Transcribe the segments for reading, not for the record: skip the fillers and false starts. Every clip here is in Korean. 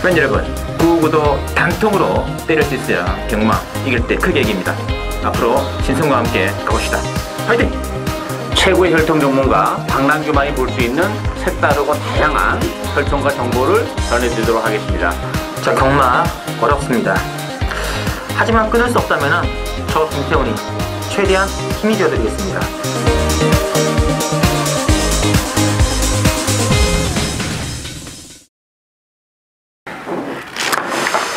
팬 여러분, 구구도 단통으로 때릴 수 있어야 경마 이길 때 크게 이깁니다. 앞으로 신성과 함께 가봅시다. 화이팅! 최고의 혈통 전문가 박남규만이 볼 수 있는 색다르고 다양한 혈통과 정보를 전해드리도록 하겠습니다. 자, 경마 어렵습니다. 하지만 끊을 수 없다면 저 김태훈이 최대한 힘이 되어드리겠습니다.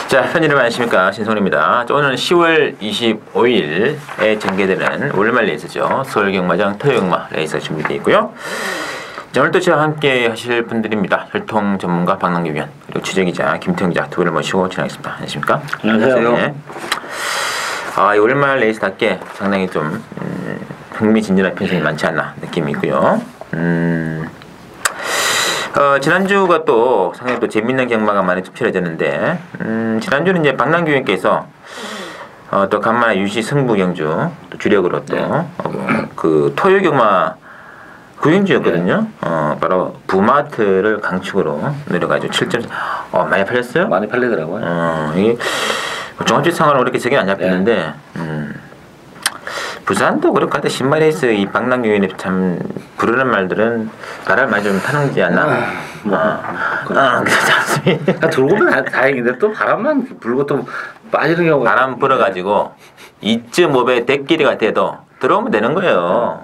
자, 팬 여러분 안녕하십니까, 신성훈입니다. 오늘은 10월 25일에 전개되는 월말 레이스죠. 서울경마장 토요경마 레이스가 준비되어 있고요. 자, 오늘 또 저와 함께 하실 분들입니다. 혈통 전문가 박남규 위원, 그리고 취재기자 김태훈 기자 두 분을 모시고 진행하겠습니다. 안녕하십니까? 안녕하세요. 네. 이 월말 레이스답게 상당히 좀 흥미진진한 편성이 많지 않나 느낌이 있고요. 지난주가 또 상당히 또 재밌는 경마가 많이 펼쳐졌는데, 지난주는 이제 박남규 위원께서 또 간만에 유시 승부 경주 또 주력으로 또 그 토요 경마 구경주였거든요. 바로 부마트를 강축으로 내려가지고 7점 많이 팔렸어요? 많이 팔리더라고요. 이게 종합지상으로 그렇게 적이 안 잡혔는데, 부산도 그럴 것 같아. 신발레이스 이 박남규 위원이 참 부르는 말들은 바람을 많이 좀 타는지 않나? 그렇습니다. 들고 오면 다행인데 또 바람만 불고 또 빠지는 경우가 바람 불어가지고 2.5배 대끼리가 돼도 들어오면 되는 거예요.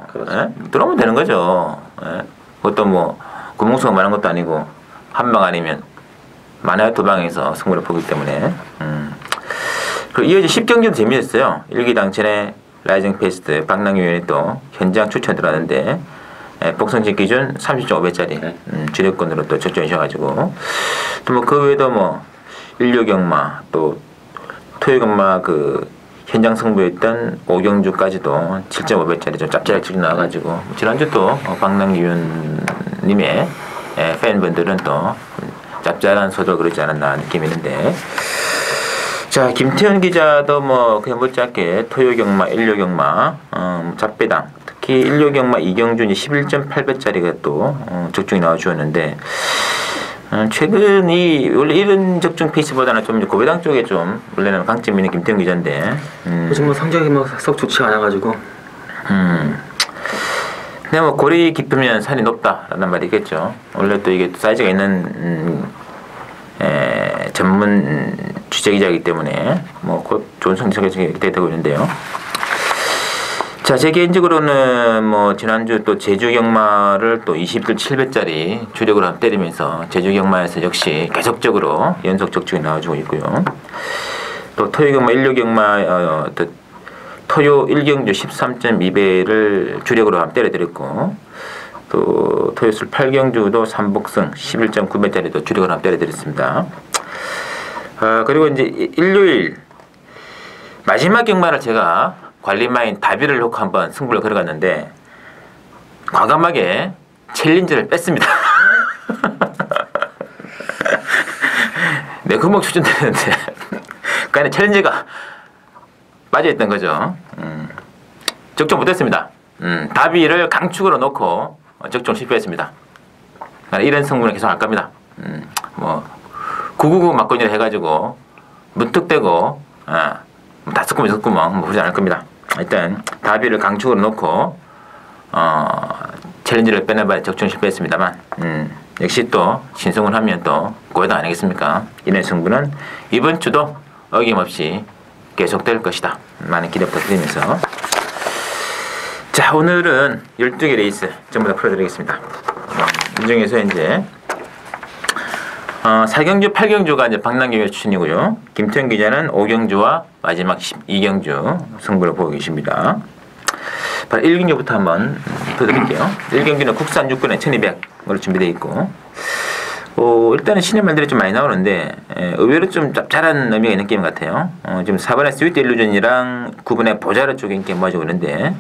들어오면 되는 거죠. 그것도 뭐 구멍수가 많은 것도 아니고 한 방 아니면 많아야 두 방에서 승부를 보기 때문에. 그리고 이어지 10경기도 재미있었어요. 일기당천에 라이징 페스트 박남규 위원이 또 현장 추천 들어왔는데, 복선지 기준 30.5배짜리 주력권으로 또 적정하셔가지고, 또 뭐 그 외에도 뭐 일요경마 또 토요경마 그 현장 승부였던 오경주까지도 7.5배짜리 좀 짭짤하게 치고 나와가지고, 지난주 또 박남규 위원님의 팬분들은 또 짭짤한 소도 그러지 않았나 느낌이 있는데, 자, 김태현 기자도 뭐 그냥 못지않게 토요경마, 일요경마 잡배당, 특히 일요경마 이경준이 11.8배짜리가 또 적중이 나와주었는데, 최근 원래 이런 적중 페이스보다는 좀 고배당 쪽에 좀 원래는 강점이 있는 김태현 기자인데, 요즘 뭐 성적이 뭐 썩 좋지 않아가지고. 근데 뭐 골이 깊으면 산이 높다라는 말이 있겠죠. 원래 또 이게 사이즈가 있는 전문 취재기자이기 때문에 뭐 곧 좋은 성적이 기대되고 있는데요. 자, 제 개인적으로는 뭐 지난주 또 제주경마를 또 27배짜리 주력으로 한번 때리면서 제주경마에서 역시 계속적으로 연속 적중이 나와주고 있고요. 또 토요경마, 일요경마 토요 1경주 13.2배를 주력으로 한번 때려드렸고, 또 토요술 8경주도 3복승 11.9배짜리도 주력으로 한번 때려드렸습니다. 그리고 이제 일요일 마지막 경마를 제가 관리마인 다비를 놓고 한번 승부를 걸어갔는데, 과감하게 챌린저를 뺐습니다. 내 금방 추천되는데 그 안에 챌린저가 빠져있던 거죠. 적중 못했습니다. 다비를 강축으로 놓고 적중 실패했습니다. 이런 승부는 계속 할 겁니다. 뭐 999 막건이라 해가지고 무턱대고 다섯 구멍 여섯 구멍 뭐 그러지 않을 겁니다. 일단 다비를 강축으로 놓고 챌린지를 빼내봐야 적중 실패했습니다만, 역시 또 신승을 하면 또 고해당 아니겠습니까? 이런 승부는 이번 주도 어김없이 계속될 것이다. 많은 기대 부탁드리면서, 자, 오늘은 12개 레이스 전부 다 풀어드리겠습니다. 이 중에서 이제 4경주, 8경주가 이제 박남규 추천이고요. 김태현 기자는 5경주와 마지막 12경주 승부를 보고 계십니다. 바로 1경주부터 한번 풀어드릴게요. 1경주는 국산 육군에 1200으로 준비되어 있고, 일단은 신의 말들이 좀 많이 나오는데, 의외로 좀 짭짤한 의미가 있는 게임 같아요. 지금 4번에 스위트 일루전이랑 9번에 보자르 쪽에 인기 모아지고 있는데,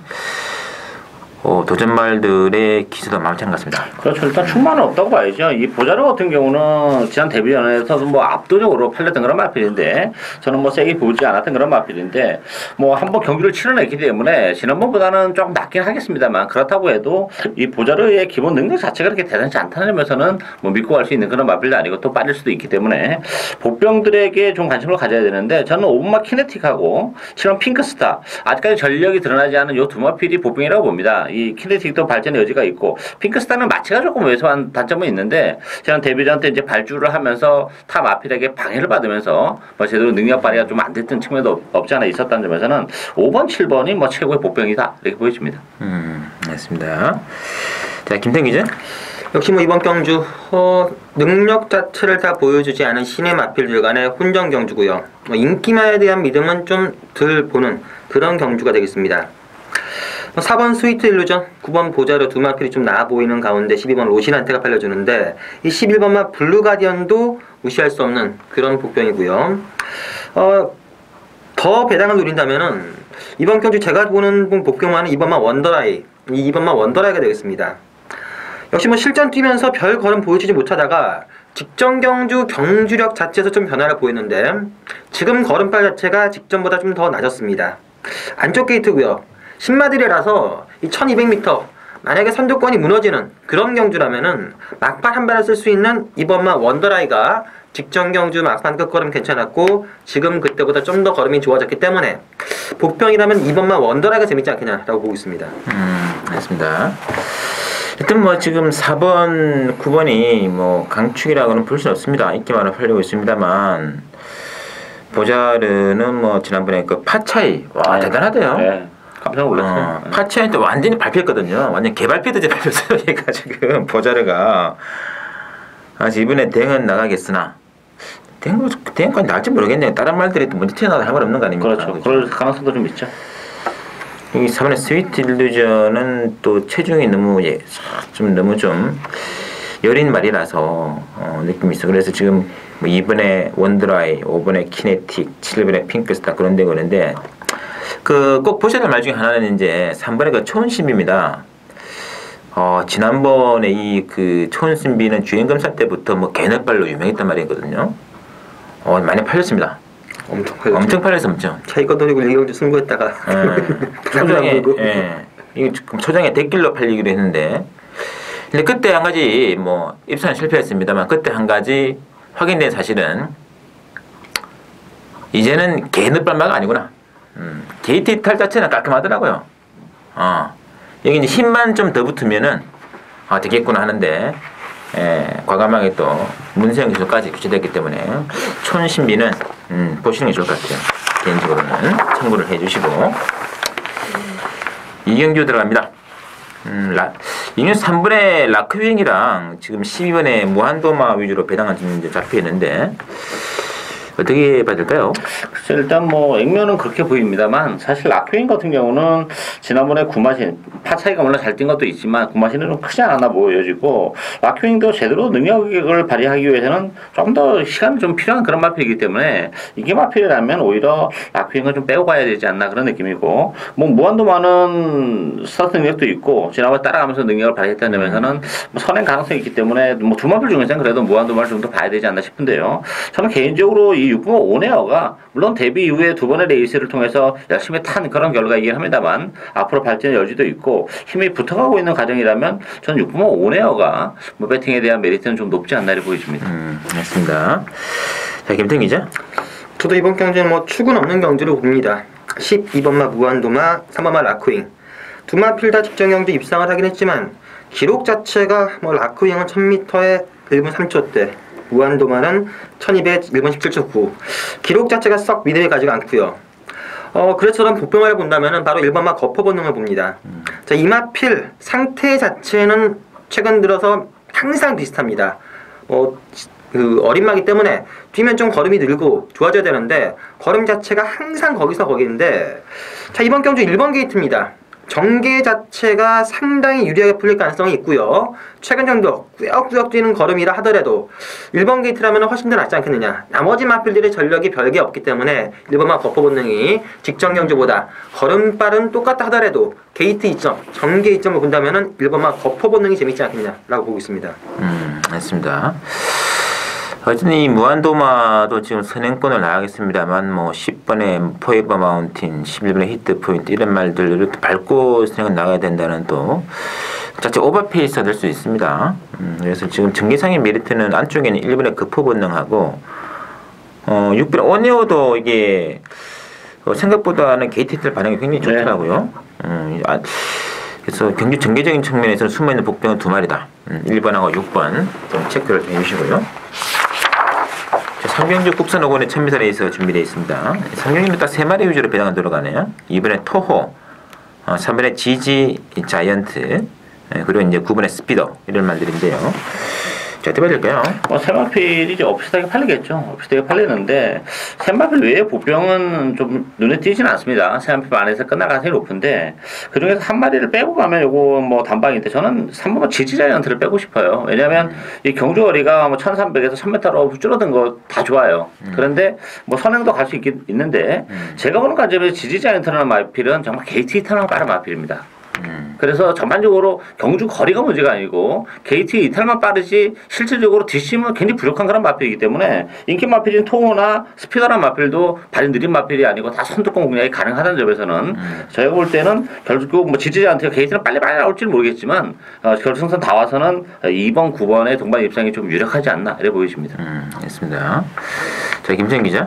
도전말들의 기세도 만만치 않은 것 같습니다. 그렇죠. 일단 충만은 없다고 봐야죠. 이 보자로 같은 경우는 지난 데뷔전에서도 뭐 압도적으로 팔렸던 그런 마필인데 저는 뭐 세게 보지 않았던 그런 마필인데 뭐 한번 경기를 치러냈기 때문에 지난번보다는 조금 낫긴 하겠습니다만 그렇다고 해도 이 보자로의 기본 능력 자체가 그렇게 대단치 않다는 점에서는 뭐 믿고 갈 수 있는 그런 마필도 아니고 또 빠질 수도 있기 때문에 복병들에게 좀 관심을 가져야 되는데 저는 오븐마 키네틱하고 실험 핑크스타 아직까지 전력이 드러나지 않은 요 두 마필이 복병이라고 봅니다. 이 키네틱도 발전의 여지가 있고 핑크스타는 마취가 조금 왜소한 단점은 있는데 저는 데뷔전 때 이제 발주를 하면서 타 마필에게 방해를 받으면서 뭐 제대로 능력 발휘가 좀 안 됐던 측면도 없지 않아 있었다는 점에서는 5번, 7번이 뭐 최고의 복병이다 이렇게 보여집니다. 알겠습니다. 자, 김태형 기자. 역시 뭐 이번 경주 능력 자체를 다 보여주지 않은 신의 마필들 간의 혼전 경주고요. 인기만에 대한 믿음은 좀 덜 보는 그런 경주가 되겠습니다. 4번 스위트 일루전, 9번 보자로 두 마필이 좀 나아 보이는 가운데 12번 로신한테가 팔려주는데 이 11번만 블루 가디언도 무시할 수 없는 그런 복병이고요. 더 배당을 노린다면은 이번 경주 제가 보는 복병만은 2번만 원더라이, 이 2번만 원더라이가 되겠습니다. 역시 뭐 실전 뛰면서 별 걸음 보여주지 못하다가 직전 경주 경주력 자체에서 좀 변화를 보였는데 지금 걸음발 자체가 직전보다 좀 더 낮았습니다. 안쪽 게이트고요. 10마디레라서 이 1200m 만약에 선두권이 무너지는 그런 경주라면은 막판 한 발을 쓸 수 있는 이번만 원더라이가 직전 경주 막판 끝걸음 괜찮았고 지금 그때보다 좀 더 걸음이 좋아졌기 때문에 복병이라면 이번만 원더라이가 재밌지 않겠냐라고 보고 있습니다. 알겠습니다. 일단 뭐 지금 4번, 9번이 뭐 강축이라고는 볼 수는 없습니다. 인기만을 팔리고 있습니다만 보자르는 뭐 지난번에 그 파차이 와 대단하대요. 네. 깜짝 놀랐어요. 파차이 때 완전히 밟혔거든요. 완전 개발피드제 밟혔어요. 얘가 지금 보자르가 아직 이번에 대응은 나가겠으나 대응까지 날지 모르겠네요. 다른 말들이 또 먼저 튀어나와도 할 말 없는 거 아닙니까? 그렇죠. 그럴 가능성도 좀 있죠. 이 4번의 스위트 일루전은 또 체중이 너무 너무 좀 여린 말이라서 느낌이 있어. 그래서 지금 뭐 2번에 원드라이, 5번에 키네틱, 7번에 핑크스타 그런 데 거는데 그 꼭 보셔야 될 말 중에 하나는 이제 3번에 그 초은신비입니다. 지난번에 이 그 초은신비는 주행검사 때부터 뭐 개너발로 유명했단 말이거든요. 많이 팔렸습니다. 엄청 팔렸었죠. 차이가 돌리고 1경주 승부했다가 초장에 이게 초장에 대길로 팔리기로 했는데 근데 그때 한 가지 뭐 입사는 실패했습니다만 그때 한 가지 확인된 사실은 이제는 개늦발마가 아니구나. 게이트 탈 자체는 깔끔하더라고요. 여기 이제 힘만 좀 더 붙으면은 되겠구나 하는데 과감하게 또 문세영 기술까지 교체됐기 때문에 촌신비는 보시는 게 좋을 것 같아요. 개인적으로는 참고를 해주시고 이경주 들어갑니다. 이년 3번의 라크윙이랑 지금 12번의 무한도마 위주로 배당한 팀이 잡혀 있는데 어떻게 봐야 될까요? 글쎄 일단 뭐 액면은 그렇게 보입니다만 사실 라크윙 같은 경우는 지난번에 구마신 파차이가 물론 잘 뛴 것도 있지만 구마신은 좀 크지 않아 보여지고 라크윙도 제대로 능력을 발휘하기 위해서는 좀 더 시간이 좀 필요한 그런 마필이기 때문에 이게 마필이라면 오히려 라크윙을 좀 빼고 가야 되지 않나 그런 느낌이고 뭐 무한도마는 스타트 능력도 있고 지난번에 따라가면서 능력을 발휘했다는 점에서는 뭐 선행 가능성이 있기 때문에 뭐 두 마필 중에서는 그래도 무한도마를 좀 더 봐야 되지 않나 싶은데요. 저는 개인적으로 이 6번 오네어가 물론 데뷔 이후에 두 번의 레이스를 통해서 열심히 탄 그런 결과이긴 합니다만 앞으로 발전의 여지도 있고 힘이 붙어가고 있는 과정이라면 저는 6번 오네어가 뭐 배팅에 대한 메리트는 좀 높지 않나 이렇게 보여집니다. 맞습니다. 자, 김태형 기자. 저도 이번 경주는 뭐 축은 없는 경주로 봅니다. 12번마 무한도마, 3번마 라크윙 두 마필 다 직전 경주 입상을 하긴 했지만 기록 자체가 뭐 라크윙은 1000m에 1분 3초대 무한도마는 1200 1분 17초 9 기록 자체가 썩 믿음이 가지가 않고요. 그래서 저는 복병을 본다면 바로 1번마 거퍼 본능을 봅니다. 자, 이 마필 상태 자체는 최근 들어서 항상 비슷합니다. 그 어린마기 때문에 뛰면 좀 걸음이 늘고 좋아져야 되는데 걸음 자체가 항상 거기서 거기인데 자, 이번 경주 1번 게이트입니다. 전개 자체가 상당히 유리하게 풀릴 가능성이 있고요. 최근 정도 꾸역꾸역 뛰는 걸음이라 하더라도 1번 게이트라면 훨씬 더 낫지 않겠느냐. 나머지 마필들의 전력이 별게 없기 때문에 1번마 거포 본능이 직전 경주보다 걸음발은 똑같다 하더라도 게이트 이점, 전개 이점을 본다면 1번마 거포 본능이 재밌지 않겠느냐라고 보고 있습니다. 알겠습니다. 어쨌든 이 무한도마도 지금 선행권을 나가겠습니다만 뭐 10번에 포에버 마운틴, 11번에 히트 포인트 이런 말들을 밟고 선행은 나가야 된다는 또 자체 오버페이스가 될 수 있습니다. 그래서 지금 전개상의 메리트는 안쪽에는 1번의 급포 본능하고 6번의 오네오도 이게 생각보다는 게이트 히트를 반응이 굉장히 좋더라고요. 그래서 경주 전개적인 측면에서는 숨어있는 복병은 2마리다. 1번하고 6번 좀 체크를 해주시고요. 상경주 국산오건의 1000m 레이스가 준비되어 있습니다. 상경주는 딱 3마리 위주로 배당을 들어가네요. 2번에 토호, 3번에 지지 자이언트, 그리고 이제 9번에 스피더 이런 말들인데요. 자, 어떻게 될까요? 세마필이 이제 비슷하게 팔리겠죠. 비슷하게 팔리는데 세마필 외에 보병은 좀 눈에 띄지는 않습니다. 세마필 안에서 끝날 가능성이 높은데 그 중에서 한 마리를 빼고 가면 요거 뭐 단방인데 저는 3번 지지자이언트를 빼고 싶어요. 왜냐하면 이 경주 거리가 뭐 1300에서 1000m로 줄어든 거 다 좋아요. 그런데 뭐 선행도 갈 수 있는데 제가 보는 관점에서 지지자이언트라는 마필은 정말 게이트 히터랑 빠른 마필입니다. 그래서 전반적으로 경주 거리가 문제가 아니고 게이트 이탈만 빠르지 실질적으로 뒷심은 굉장히 부족한 그런 마필이기 때문에 인기 마필인 토호나 스피더란 마필도 발이 느린 마필이 아니고 다 선두권 공략이 가능하다는 점에서는 저희가 볼 때는 결국 뭐 지지자한테 게이트는 빨리 나올지는 모르겠지만 결승선 다 와서는 2번, 9번의 동반 입상이 좀 유력하지 않나 이래 보이십니다. 알겠습니다. 자, 김천 기자.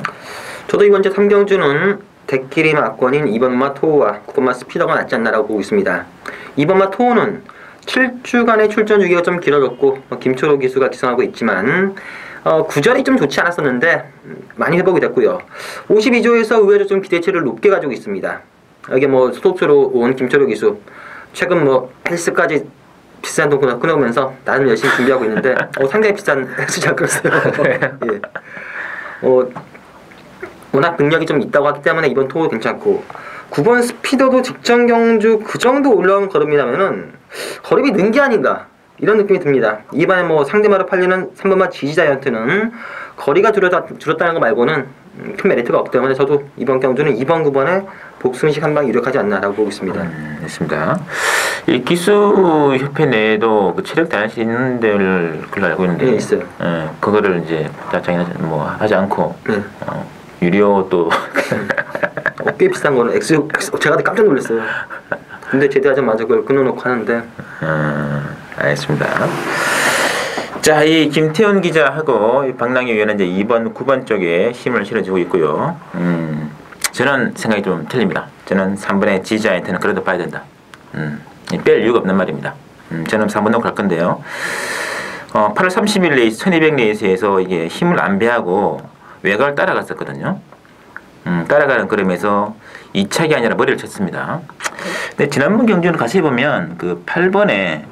저도 이번 주 3경주는 대끼리 막권인 2번마 토호와 9번마 스피더가 낫지 않나라고 보고 있습니다. 2번마 토호는 7주간의 출전 주기가 좀 길어졌고 김초로 기수가 기성하고 있지만 구절이 좀 좋지 않았었는데 많이 회복이 됐고요. 52조에서 의외로 좀 기대치를 높게 가지고 있습니다. 여기 뭐 스톱스로 온 김초로 기수 최근 뭐 헬스까지 비싼 돈 끊어오면서 나름 열심히 준비하고 있는데 상당히 비싼 헬스장 끊었어요. 예. 워낙 능력이 좀 있다고 하기 때문에 이번 토도 괜찮고 9번 스피더도 직전 경주 그 정도 올라온 걸음이라면은 걸음이 는 게 아닌가 이런 느낌이 듭니다. 이번에 뭐 상대마로 팔리는 3번마 지지자이언트는 거리가 줄었다는 거 말고는 큰 메리트가 없기 때문에 저도 이번 경주는 2번 9번에 복순식 한 방 유력하지 않나라고 보고 있습니다. 됐습니다. 이 기수 협회 내에도 그 체력 대할 수 있는 데를 그걸 알고 있는데 네, 있어요. 그거를 이제 자장이 뭐 하지 않고 네. 유료 또 꽤 비싼 거는 제가 깜짝 놀랐어요. 근데 제대하자마자 그걸 끊어놓고 하는데. 알겠습니다. 자, 이 김태훈 기자하고 박랑희 위원은 이제 2번, 9번 쪽에 힘을 실어주고 있고요. 저는 생각이 좀 틀립니다. 저는 3번의 지지자한테는 그래도 봐야 된다. 뺄 이유가 없는 말입니다. 저는 3번으로 갈 건데요. 8월 30일 레이스 1200 레이스에서 이게 힘을 안배하고 외곽을 따라갔었거든요. 따라가는 그림에서 2착이 아니라 머리를 쳤습니다. 근데 지난번 경주는 가시 보면 그 8번에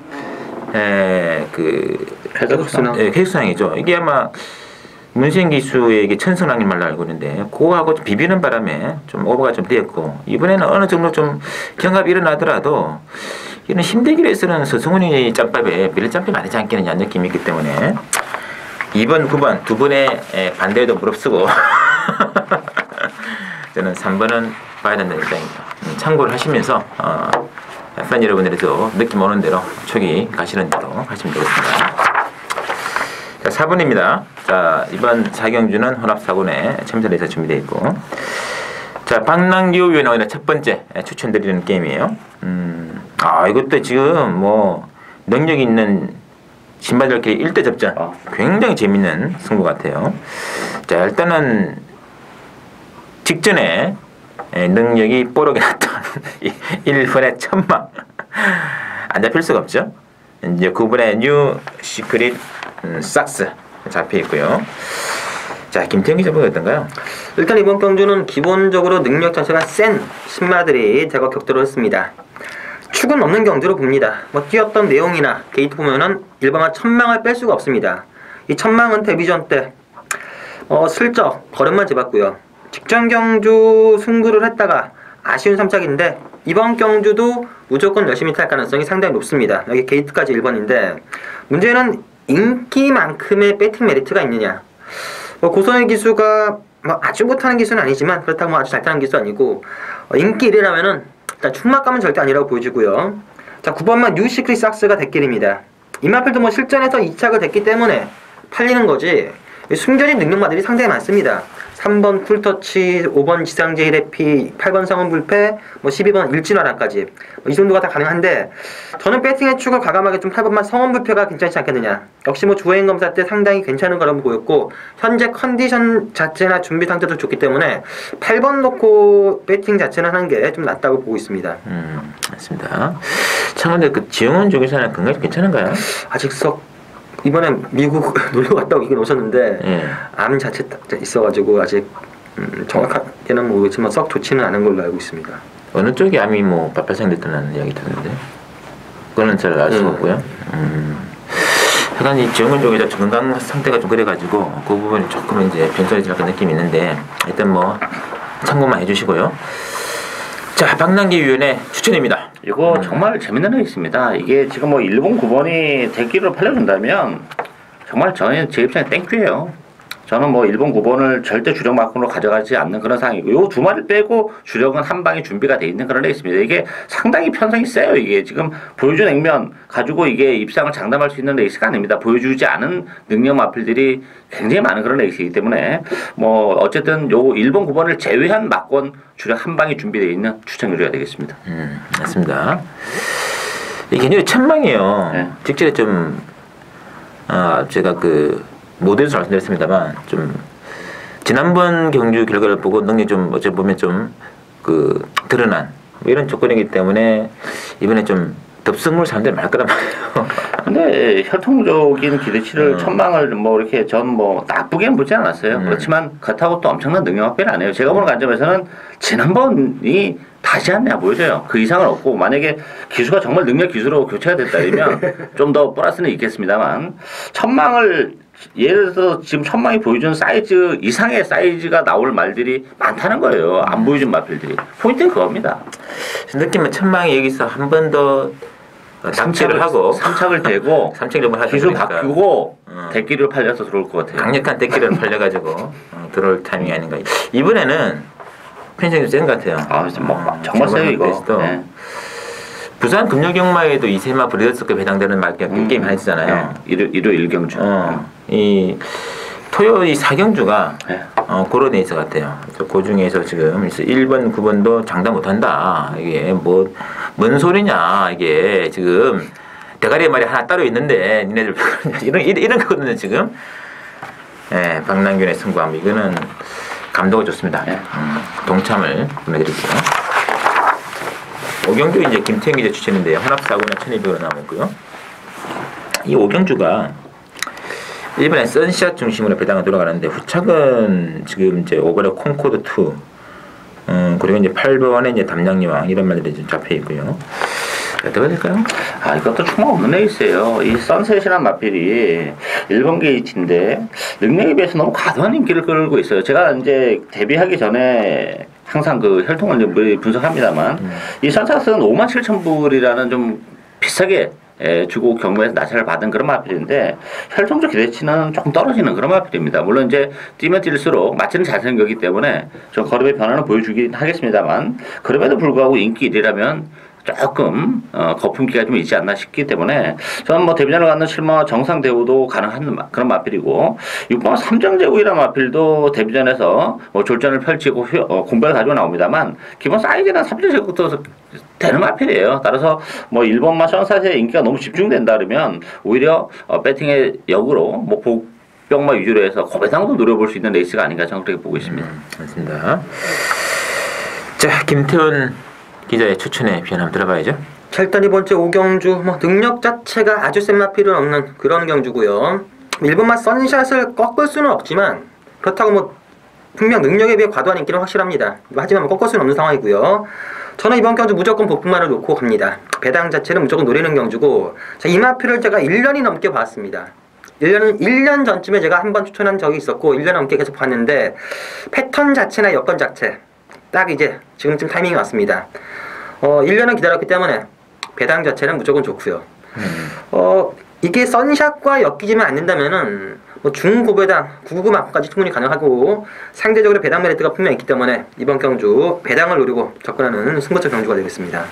그 해수상이죠. 이게 아마 문신 기수에게 천성랑인 말로 알고 있는데 그거하고 좀 비비는 바람에 좀 오버가 좀 되었고 이번에는 어느 정도 좀 경합이 일어나더라도 이런 힘들기에서는 서승훈이 짬밥에 밀짬밥이 많이 되지 않겠느냐 느낌이 있기 때문에 2번, 9번 두 번의 반대에도 무릅쓰고 저는 3번은 봐야 된다는 입장입니다. 참고를 하시면서 팬 여러분들도 느낌 오는 대로 초기 가시는 대로 하시면 되겠습니다. 자, 4번입니다. 자, 이번 4경주는 혼합사군의 챔피언에서 준비되어 있고 자, 박랑규 위원의 첫 번째 추천드리는 게임이에요. 이것도 지금 뭐 능력 있는 신바들끼리 1대 접전 굉장히 재밌는 승부 같아요. 자, 일단은 직전에 능력이 뽀록이 났던 1번의 천막 안 잡힐 수가 없죠. 이제 9번의 뉴 시크릿 삭스 잡혀 있고요. 자, 김태형 기자분 어떤가요? 일단 이번 경주는 기본적으로 능력 자체가 센 신마들이 대거 격돌을 했습니다. 축은 없는 경주로 봅니다. 뭐 뛰었던 내용이나 게이트 보면은 일반화 천망을 뺄 수가 없습니다. 이 천망은 데뷔전 때 슬쩍 걸음만 재봤고요. 직전 경주 승부를 했다가 아쉬운 3착인데 이번 경주도 무조건 열심히 탈 가능성이 상당히 높습니다. 여기 게이트까지 1번인데 문제는 인기만큼의 배팅 메리트가 있느냐. 고선의 기수가 아주 못하는 기수는 아니지만 그렇다고 아주 잘 타는 기수 아니고 인기 1위라면은 일단 충막감은 절대 아니라고 보여지고요. 자, 9번만 뉴시크릿 삭스가 대길입니다. 이마필도 실전에서 2착을 됐기 때문에 팔리는 거지 숨겨진 능력마들이 상당히 많습니다. 3번 쿨터치, 5번 지상제일 해피, 8번 성운불패, 12번 일진화란까지 이 정도가 다 가능한데 저는 배팅의 축을 과감하게 좀 8번만 성운불패가 괜찮지 않겠느냐. 역시 주행 검사 때 상당히 괜찮은 거라고 보였고 현재 컨디션 자체나 준비 상태도 좋기 때문에 8번 놓고 배팅 자체는 하는 게 좀 낫다고 보고 있습니다. 맞습니다. 참 근데 그 지영원 쪽에서는 건강이 괜찮은가요? 아직 썩 이번에 미국 놀러 갔다 오긴 오셨는데 암 자체 있어가지고 아직 정확하게는 모르겠지만 썩 좋지는 않은 걸로 알고 있습니다. 어느 쪽이 암이 발생됐다는 이야기 듣는데 그거는 잘 알 수가 없고요. 약간 이 지원군 쪽에 건강 상태가 좀 그래가지고 그 부분이 조금 이제 변수가 될 느낌이 있는데 일단 참고만 해주시고요. 자, 박남기 추천입니다. 이거 정말 재밌는 애 있습니다. 이게 지금 일본 9번이 대기로 팔려준다면 정말 저는 제 입장에 땡큐예요. 저는 일본 9번을 절대 주력 마크로 가져가지 않는 그런 상황이고 요 두 마리 빼고 주력은 한 방에 준비가 돼 있는 그런 애 있습니다. 이게 상당히 편성이 세요. 이게 지금 보여준 액면 가지고 이게 입상을 장담할 수 있는 레이스가 아닙니다. 보여주지 않은 능력 마필들이 굉장히 많은 그런 레이스이기 때문에 어쨌든 요 일본 9번을 제외한 막권 주력 한 방에 준비되어 있는 추천 요리가 되겠습니다. 맞습니다. 이게 굉장히 천망이에요. 네. 직전에 제가 모델에서 말씀드렸습니다만 지난번 경주 결과를 보고 능력이 어찌 보면 드러난 이런 조건이기 때문에 이번에 덥석물 사람들이 많을 거란 말이에요. 근데 혈통적인 기대치를 천망을 이렇게 전 나쁘게는 보지 않았어요. 그렇지만 그렇다고 또 엄청난 능력 확보는 안 해요. 제가 보는 관점에서는 지난번이 다시 않냐 보여져요. 그 이상은 없고 만약에 기수가 정말 능력 기수로 교체가 됐다면 좀 더 플러스는 있겠습니다만 천망을 예를 들어서 지금 천망이 보여준 사이즈 이상의 사이즈가 나올 말들이 많다는 거예요. 안 보여준 마필들이. 포인트는 그겁니다. 느낌은 천망이 여기서 한 번 더 삼착을 하고 3착을 대고 3착을 기술 바꾸고 대기를 팔려서 들어올 것 같아요. 강력한 대기를 팔려가지고 들어올 타이밍이 아닌가. 이번에는 펜션이 센 것 같아요. 정말 세요 이거. 네. 부산 금요경마에도 이세마 브레더스급에 해당되는 게임 하나 있잖아요. 일요 1경주. 이 토요 이 4경주가 네. 그런 레이스 같아요. 그 중에서 지금 1번, 9번도 장담 못한다. 이게 뭔 소리냐. 이게 지금 대가리 말이 하나 따로 있는데 니네들 이런 거거든요 지금. 네, 박남균의 승부함 이거는 감독이 좋습니다. 네. 동참을 보내드릴게요. 오경주 이제 김태형 기자 추천인데요. 혼합사고는 1200원 남았고요. 이 오경주가 이번에 선샷 중심으로 배당을 돌아가는데 후착은 지금 이제 오버레 콩코드 2, 그리고 이제 8번에 이제 담양리왕 이런 말들이 좀 잡혀 있고요. 어떻게 될까요? 이것도 충만 없는 레이스예요. 이 선셋이란 마필이 1번 게이트인데 능력에 비해서 너무 과도한 인기를 끌고 있어요. 제가 이제 데뷔하기 전에 항상 혈통을 분석합니다만 이 선셋은 57,000불이라는 좀 비싸게 주고 경매에서 낙찰을 받은 그런 마필인데 혈통적 기대치는 조금 떨어지는 그런 마필입니다. 물론 이제 뛰면 뛸수록 마치는 잘 생겼기 때문에 좀 걸음의 변화는 보여주긴 하겠습니다만 그럼에도 불구하고 인기 1위라면 조금 거품기가 좀 있지 않나 싶기 때문에 저는 데뷔전을 갖는 실마 정상 대우도 가능한 그런 마필이고 6번 삼정제우이라는 마필도 데뷔전에서 졸전을 펼치고 공백을 가지고 나옵니다만 기본 사이즈는 삼정제우부터 되는 마필이에요. 따라서 1번만 션사의 인기가 너무 집중된다 그러면 오히려 배팅의 역으로 복병마 위주로 해서 고배당도 노려볼 수 있는 레이스가 아닌가 저는 그렇게 보고 있습니다. 맞습니다. 자, 김태훈 기자의 추천에 비한 한번 들어봐야죠. 자, 일단 이번 주 오경주 능력 자체가 아주 센 마필은 없는 그런 경주고요. 일본만 선샷을 꺾을 수는 없지만 그렇다고 분명 능력에 비해 과도한 인기는 확실합니다. 하지만 꺾을 수는 없는 상황이고요. 저는 이번 경주 무조건 복분만을 놓고 갑니다. 배당 자체는 무조건 노리는 경주고 이 마필을 제가 1년이 넘게 봤습니다. 1년 전쯤에 제가 한번 추천한 적이 있었고 1년 넘게 계속 봤는데 패턴 자체나 여건 자체 딱 이제 지금쯤 타이밍이 왔습니다. 1년을 기다렸기 때문에 배당 자체는 무조건 좋고요. 이게 선샷과 엮이지만 않는다면은 뭐 중고배당 999만까지 충분히 가능하고 상대적으로 배당 메리트가 분명히 있기 때문에 이번 경주 배당을 노리고 접근하는 승부처 경주가 되겠습니다.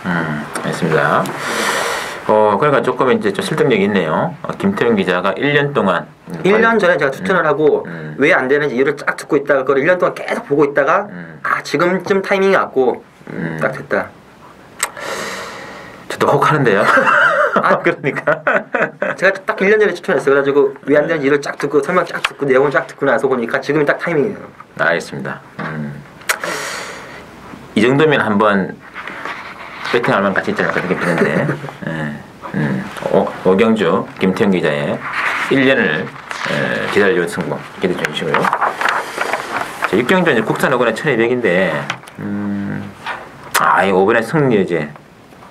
알겠습니다. 그러니까 조금 이제 좀 설득력이 있네요. 김태용 기자가 1년 동안 1년 전에 제가 추천을 하고 왜 안 되는지 이유를 쫙 듣고 있다가 그걸 1년 동안 계속 보고 있다가 지금쯤 타이밍이 왔고 딱 됐다. 저도 혹하는데요. 그러니까 제가 딱 1년 전에 추천했어요. 그래가지고 왜 안 되는지 이유를 쫙 듣고 설명 쫙 듣고 내용을 쫙 듣고 나서 보니까 지금이 딱 타이밍이에요. 알겠습니다. 이 정도면 한번 배팅 할만 같이 있지 않을까 생각되는데 오경주 김태형 기자의 1년을 기다려준 승부 기대 좀 주시고요. 6경주 이제 국산 5분에 1200인데 이 5분의 승리 여제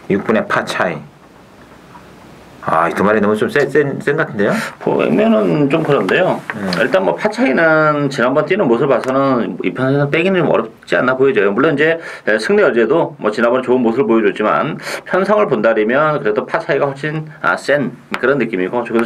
6분의 파 차이. 이 두 마리 너무 좀 센 같은데요? 보면은 좀 그런데요. 일단 뭐 파차이는 지난번 뛰는 모습을 봐서는 이 편에서 빼기는 좀 어렵지 않나 보여져요. 물론 이제 승리 어제도 뭐 지난번에 좋은 모습을 보여줬지만 편성을 본다면 그래도 파차이가 훨씬 센 그런 느낌이고 저기도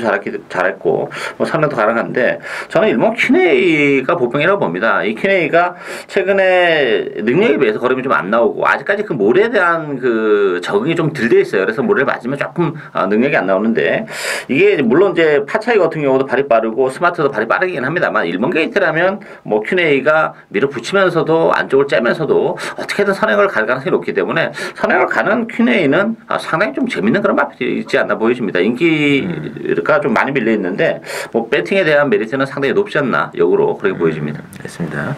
잘했고 뭐 3년도 가능한데 저는 일본 퀴네이가 보병이라고 봅니다. 이 퀴네이가 최근에 능력에 비해서 걸음이 좀 안 나오고 아직까지 그 모래에 대한 그 적응이 좀 덜 돼 있어요. 그래서 모래를 맞으면 조금 능력이 안 나오는데 이게 물론 이제 파차이 같은 경우도 발이 빠르고 스마트도 발이 빠르긴 합니다만 일본 게이트라면 뭐 큐네이가 밀어붙이면서도 안쪽을 째면서도 어떻게든 선행을 갈 가능성이 높기 때문에 선행을 가는 큐네이는 상당히 좀 재밌는 그런 맛이 있지 않나 보여집니다. 인기가 좀 많이 밀려 있는데 뭐 배팅에 대한 메리트는 상당히 높지 않나 역으로 그렇게 보여집니다. 됐습니다.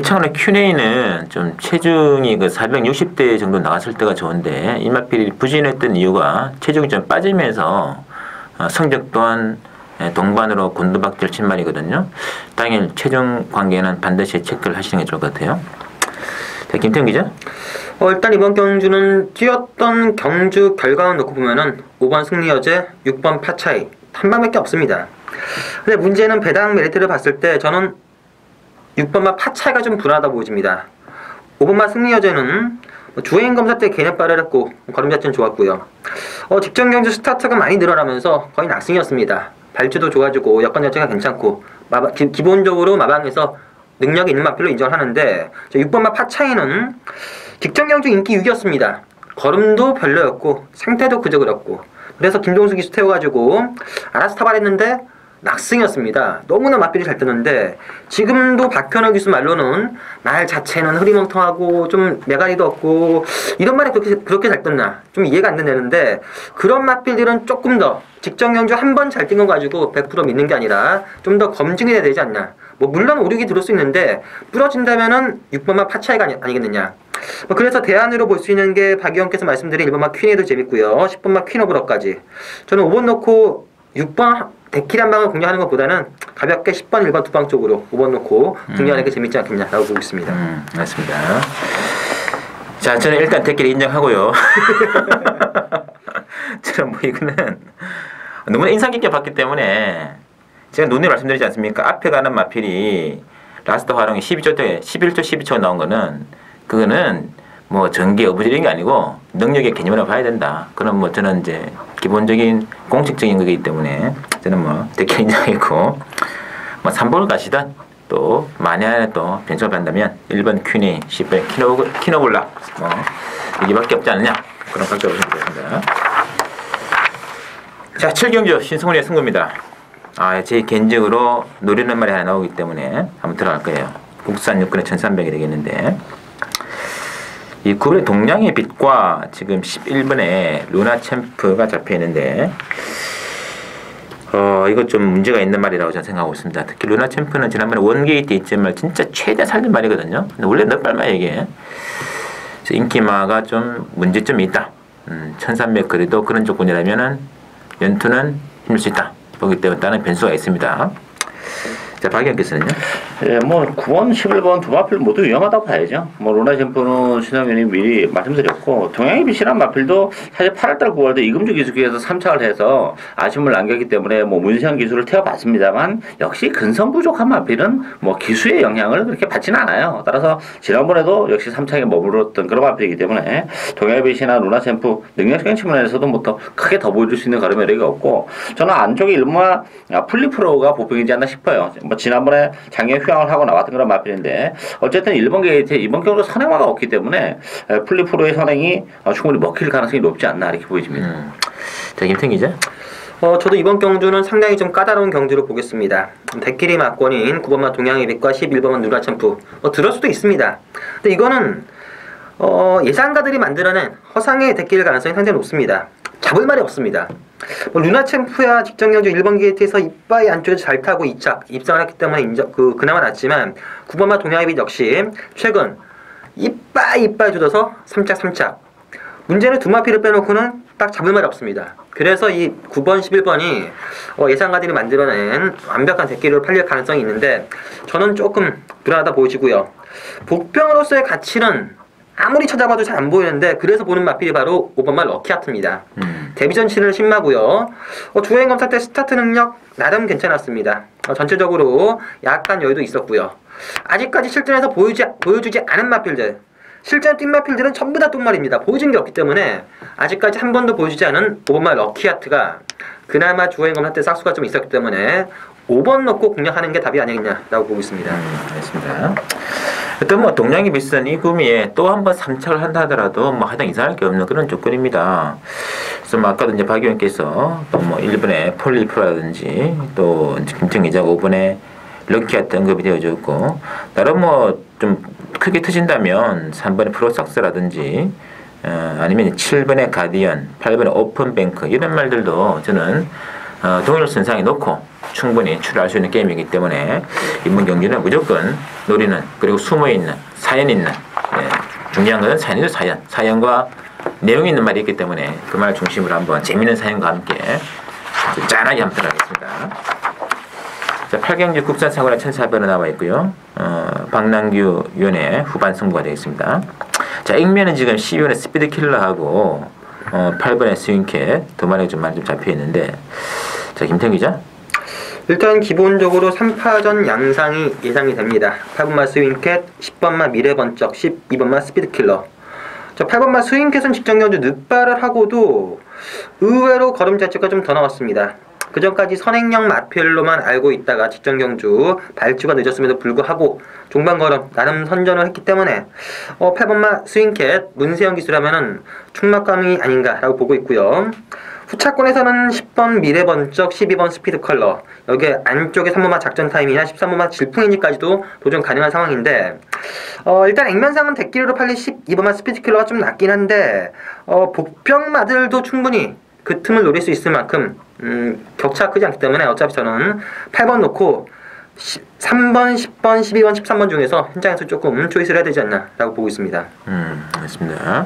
차원의 큐네이는 좀 체중이 그 460대 정도 나갔을 때가 좋은데 일마필이 부진했던 이유가 체중이 좀 빠지면서 성적 또한 동반으로 곤두박질 친 말이거든요. 당일 체중 관계는 반드시 체크를 하시는 게 좋을 것 같아요. 자, 김태형 기자. 일단 이번 경주는 뛰었던 경주 결과만 놓고 보면은 5번 승리여제, 6번 파차이 한 방밖에 없습니다. 근데 문제는 배당 메리트를 봤을 때 저는 6번마 파차이가 좀 불안하다 보여집니다. 5번마 승리여제는 주행 검사 때 개념 발휘했고 걸음 자체는 좋았고요. 직전 경주 스타트가 많이 늘어나면서 거의 낙승이었습니다. 발주도 좋아지고 여건 자체가 괜찮고 기본적으로 마방에서 능력이 있는 마필로 인정하는데 6번마 파차이는 직전 경주 인기 6위였습니다. 걸음도 별로였고 상태도 그저 그렇고 그래서 김동수 기수 태워가지고 알아서 타발했는데 낙승이었습니다. 너무나 맞비리 잘 뜨는데 지금도 박현호 기수 말로는 말 자체는 흐리멍텅하고 좀 메가리도 없고 이런 말이 그렇게 잘 떴나 좀 이해가 안 되는데 그런 맞비들은 조금 더 직전 경주 한 번 잘 뛴 거 가지고 100% 믿는 게 아니라 좀 더 검증이 돼야 되지 않나. 뭐 물론 오르기 들을 수 있는데 부러진다면은 6번마 파차이가 아니겠느냐. 그래서 대안으로 볼 수 있는 게 박의원께서 말씀드린 1번마 퀸에도 재밌고요. 10번마 퀸 오브러까지. 저는 5번 놓고 6번 데키리 한 방을 공략하는 것보다는 가볍게 10번, 1번 두 방 쪽으로 5번 놓고 공략하는 게 재밌지 않겠냐라고 보고 있습니다. 맞습니다. 자, 저는 일단 데키리 인정하고요. 저는 뭐 이거는 너무나 인상 깊게 봤기 때문에 제가 논의를 말씀드리지 않습니까? 앞에 가는 마필이 라스트 활용이 11조 12초 나온 거는 그거는 뭐 전기 어부지린 게 아니고 능력의 개념으로 봐야 된다. 그럼 뭐 저는 이제 기본적인 공식적인 거기 때문에 저는 뭐 되게 인정했고 뭐 3번을 가시든 또 만약에 또 변수가 간다면 1번 퀸이 10번 키노블락 뭐 이게밖에 없지 않느냐 그런 각도로 보시면 되겠습니다. 자, 7경주 신승훈의 승부입니다. 제 개인적으로 노리는 말이 하나 나오기 때문에 한번 들어갈 거예요. 국산 6근에 1300이 되겠는데 이 9번의 동량의 빛과 지금 11번에 루나 챔프가 잡혀 있는데 이거 좀 문제가 있는 말이라고 저는 생각하고 있습니다. 특히 루나 챔프는 지난번에 원게이트 이점을 진짜 최대한 살린 말이거든요. 근데 원래 몇 발만 이게 인기마가 좀 문제점이 있다. 1300 그래도 그런 조건이라면은 연투는 힘들 수 있다. 보기 때문에 다른 변수가 있습니다. 자, 박의원께서는요? 예, 뭐 9번, 11번 두 마필 모두 위험하다고 봐야죠. 뭐 루나 챔프는 신상현이 미리 말씀드렸고 그렇고 동양의 빛이란 마필도 사실 8월달 9월달 이금주 기수기에서 3착을 해서 아쉬움을 남겼기 때문에 뭐 문세영 기수를 태워봤습니다만 역시 근성 부족한 마필은 뭐 기수의 영향을 그렇게 받지는 않아요. 따라서 지난번에도 역시 3착에 머물렀던 그런 마필이기 때문에 동양의 빛이나 루나 챔프 능력적인 측면에서도 뭐 더 크게 더 보여줄 수 있는 그런 매력이 없고 저는 안쪽에 일마 플리프로가 보병이지 않나 싶어요. 뭐 지난번에 작년 휴양을 하고 나왔던 그런 마필인데 어쨌든 일본 게이트에 이번 경우도 선행화가 없기 때문에 플리프로의 선행이 충분히 먹힐 가능성이 높지 않나 이렇게 보여집니다. 자, 김태형 기자. 저도 이번 경주는 상당히 좀 까다로운 경주로 보겠습니다. 대끼리 막권인 9번마 동양의빛과 11번마 누라챔프 들을 수도 있습니다. 근데 이거는 예상가들이 만들어낸 허상의 대끼리 가능성이 상당히 높습니다. 잡을 말이 없습니다. 루나챔프야 직전 경주 1번 게이트에서 이빠이 안쪽에서 잘 타고 2착 입상을 했기 때문에 그나마 낫지만 9번마 동양의빛 역시 최근 이빠이 조져서 3착 문제는 두 마피를 빼놓고는 딱 잡을 말이 없습니다. 그래서 이 9번, 11번이 예상가들이 만들어낸 완벽한 대끼리로 팔릴 가능성이 있는데 저는 조금 불안하다 보이시고요. 복병으로서의 가치는 아무리 찾아봐도 잘 안 보이는데 그래서 보는 마필이 바로 5번마 럭키하트입니다. 데뷔전 치는 신마고요. 주행 검사 때 스타트 능력 나름 괜찮았습니다. 전체적으로 약간 여유도 있었고요. 아직까지 실전에서 보여주지 않은 마필들 실전 뛴 마필들은 전부 다 똥말입니다. 보여준 게 없기 때문에 아직까지 한 번도 보여주지 않은 5번마 럭키하트가 그나마 주행 검사 때 싹수가 좀 있었기 때문에 5번 넣고 공략하는 게 답이 아니겠냐라고 보고 있습니다. 알겠습니다. 일단 뭐 동양이 비싼 이 구미에 또 한 번 3착을 한다 하더라도 뭐 하여튼 이상할 게 없는 그런 조건입니다. 그래서 뭐 아까도 이제 박 의원께서 또 뭐 1번에 폴리프라든지 또 김태형 기자 5번에 럭키하트 언급이 되어졌고 나름 뭐 좀 크게 터진다면 3번에 프로삭스라든지 아니면 7번에 가디언, 8번에 오픈뱅크 이런 말들도 저는 동일 선상에 놓고 충분히 출혈할 수 있는 게임이기 때문에 이번 경기는 무조건 노리는 그리고 숨어있는 사연 있는 중요한 것은 사연이죠. 사연과 내용 있는 말이 있기 때문에 그 말 중심으로 한번 재미있는 사연과 함께 짠하게 한번 들어가겠습니다. 자, 8경기 국산 사고라 1,400원 나와 있고요. 박남규 위원의 후반 승부가 되겠습니다. 자, 액면은 지금 12번에 스피드 킬러하고 8번에 스윙캣 두 마리가 좀 많이 좀 잡혀 있는데 자, 김태형 기자. 일단 기본적으로 3파전 양상이 예상이 됩니다. 8번마 스윙캣, 10번마 미래번쩍, 12번마 스피드킬러. 자, 8번마 스윙캣은 직전 경주 늦발을 하고도 의외로 걸음 자체가 좀 더 나왔습니다. 그 전까지 선행형 마필로만 알고 있다가 직전 경주 발주가 늦었음에도 불구하고 종반 걸음 나름 선전을 했기 때문에 8번마 스윙캣 문세영 기수라면은 충막감이 아닌가라고 보고 있고요. 후차권에서는 10번 미래번쩍, 12번 스피드컬러 여기에 안쪽에 3번마 작전 타임이나 13번마 질풍인지까지도 도전 가능한 상황인데 일단 액면상은 대끼리로 팔린 12번마 스피드컬러가 좀 낮긴 한데 복병마들도 충분히 그 틈을 노릴 수 있을 만큼 격차가 크지 않기 때문에 어차피 저는 8번 놓고 3번, 10번, 12번, 13번 중에서 현장에서 조금 초이스를 해야 되지 않나 라고 보고 있습니다. 알겠습니다.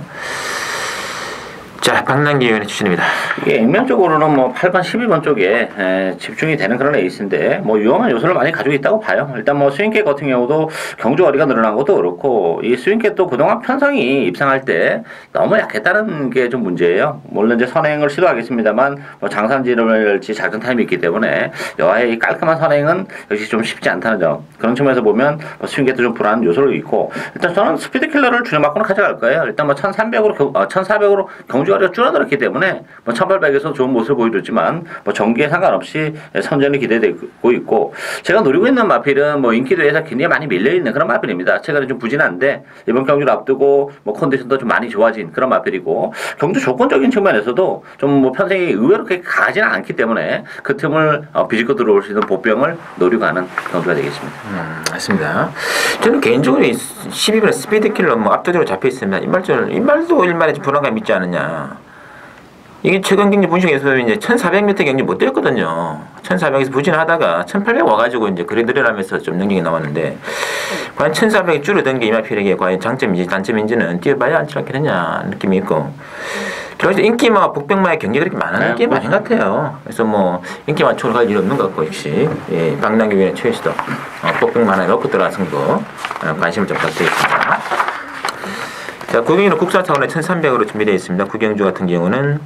자, 박남기 의원의 추천입니다. 이게 액면적으로는 뭐 8번, 12번 쪽에 집중이 되는 그런 에이스인데 뭐 위험한 요소를 많이 가지고 있다고 봐요. 일단 뭐 스윙캣 같은 경우도 경주 거리가 늘어난 것도 그렇고 이 스윙캣도 그동안 편성이 입상할 때 너무 약했다는 게 좀 문제예요. 물론 이제 선행을 시도하겠습니다만 뭐 장산지를지 작전 타임이 있기 때문에 여하의 이 깔끔한 선행은 역시 좀 쉽지 않다는 점. 그런 측면에서 보면 뭐 스윙캣도 좀 불안한 요소를 있고 일단 저는 스피드킬러를 주력맞고는 가져갈 거예요. 일단 뭐 1300으로 1400으로 경주 거리가 줄어들었기 때문에 뭐 1800에서 좋은 모습을 보여줬지만 뭐 전기에 상관없이 선전이 기대되고 있고 제가 노리고 있는 마필은 뭐 인기도에서 굉장히 많이 밀려있는 그런 마필입니다. 최근에 좀 부진한데 이번 경주를 앞두고 뭐 컨디션도 좀 많이 좋아진 그런 마필이고 경주 조건적인 측면에서도 좀 뭐 편성이 의외로 그렇게 강하지는 않기 때문에 그 틈을 비집고 들어올 수 있는 보병을 노리고 하는 경주가 되겠습니다. 맞습니다. 저는 개인적으로 12번에 스피드킬러 뭐 압도적으로 잡혀 있습니다. 이 말도 일말에 좀 불안감 있지 않느냐. 이게 최근 경기 분석에서 이제 1400m 경기 못 뛰었거든요. 1400에서 부진하다가 1800 와가지고 이제 그래드를 하면서 좀 능력이 나왔는데 과연 1400이 줄어든 게 이마필에게 과연 장점인지 단점인지는 뛰어봐야 알지 않겠느냐 느낌이 있고 그래서 인기마 복병마의 경기가 그렇게 많은 게임 아닌 것 같아요. 그래서 뭐 인기마 초를 갈 일 없는 것 같고 역시 박남규 위원의 최시도 복병마 하나에 넣고 들어간 승부 관심을 좀 부탁드리겠습니다. 자, 자, 구경주는 국산 차원에 1,300으로 준비되어 있습니다. 구경주 같은 경우는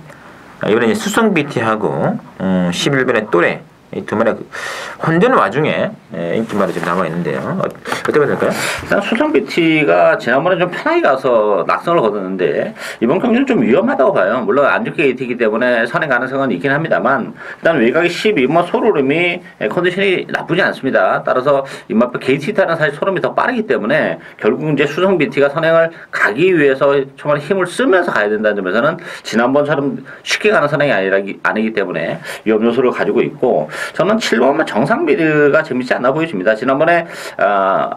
이번에 이제 수성 BT하고 11번의 또래 이 두 마리 혼전 와중에 인기마로 지금 남아 있는데요. 어떻게 봐야 될까요? 일단 수성 BT가 지난번에 좀 편하게 가서 낙선을 거뒀는데 이번 경기는 좀 위험하다고 봐요. 물론 안 좋게 게이트이기 때문에 선행 가능성은 있긴 합니다만 일단 외곽이 12번 소로름이 컨디션이 나쁘지 않습니다. 따라서 이마표 게이트 타는 사실 소름이 더 빠르기 때문에 결국 이제 수성 BT가 선행을 가기 위해서 정말 힘을 쓰면서 가야 된다는 점에서는 지난번처럼 쉽게 가는 선행이 아니기 때문에 위험 요소를 가지고 있고 저는 7번만 정상미드가 재밌지 않나 보여집니다. 지난번에